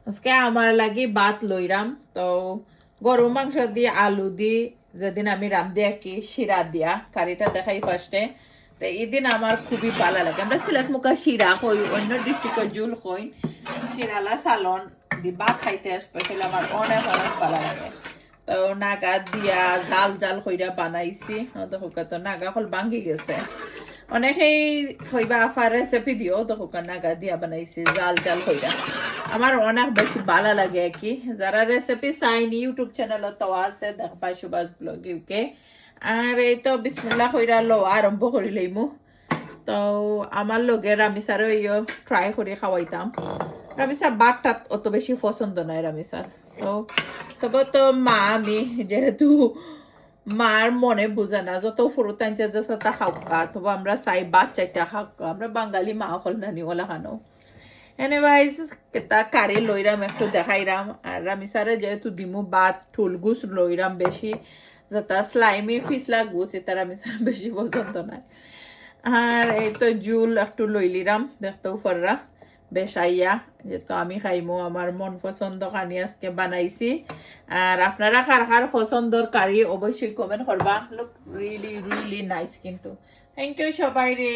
আজকে আমার লাগি ভাত লইরাম তো গরু মাংস দিয়ে আলু দি যেদিন আমি রান্ধি আর কি শিরা দিয়া কারিটা দেখাই ফার্স্টে। তো এদিন আমার খুবই ভালো লাগে। আমরা সিলেট মুখা শিরা হই, অন্য ডিস্ট্রিক্টের জুল হই, শিরালা সালন দি ভাত খাইতে স্পেশালি আমার অনেক অনেক ভালো লাগে। তো নাগা দিয়া জাল জাল কইরা বানাইছি, দেখো তো নাগা হল ভাঙ্গি গেছে। অনেকেই কইবা আফার রেসিপি দিও, দেখো নাগা দিয়া বানাইছি জাল জাল কইরা। আমার অনেক বেশি ভালো লাগে আর কি। যারা রেসিপি চাইনি ইউটিউব চ্যানেল তো আছে, দেখবা সুভাষ ব্লগ ইউকে। আর এই তো বিসমিল্লাহ কইরা লো আরম্ভ করি লইমু। তো আমার লগে রামিসারও ইয়ে ট্রাই করে খাওয়াইতাম। রামিসার বাটটা অত বেশি পছন্দ নাই রামিসার। তো তবে তো মা আমি যেহেতু মার মনে বুঝে না, যত ফুরুতাইতে যাচ্ছে তা খাওয়া, তবে আমরা চাই বাচ্চাটা খাওয়া। আমরা বাঙালি মা হল নানি ওলা খানো। এনিওয়াইজ তা কারি লইরাম একটু দেখাইরাম। আর রামিসারে যেহেতু দিমু বাত ঠুল গুছ লইরাম বেশি, যাতে স্লাইমি ফিসলা গুছ এটা রামিসার বেশি পছন্দ নাই। আর এই তো জুল একটু লইলিরাম, দেখতেও ফররা বেশাইয়া, যেহেতু আমি খাইমো আমার মন পছন্দ কানি আজকে বানাইছি। আর আপনারা কার কার পছন্দর কারি অবশ্যই কমেন্ট করবা। লুক রিয়েলি রিয়েলি নাইস কিন্তু। থ্যাংক ইউ সবাই রে।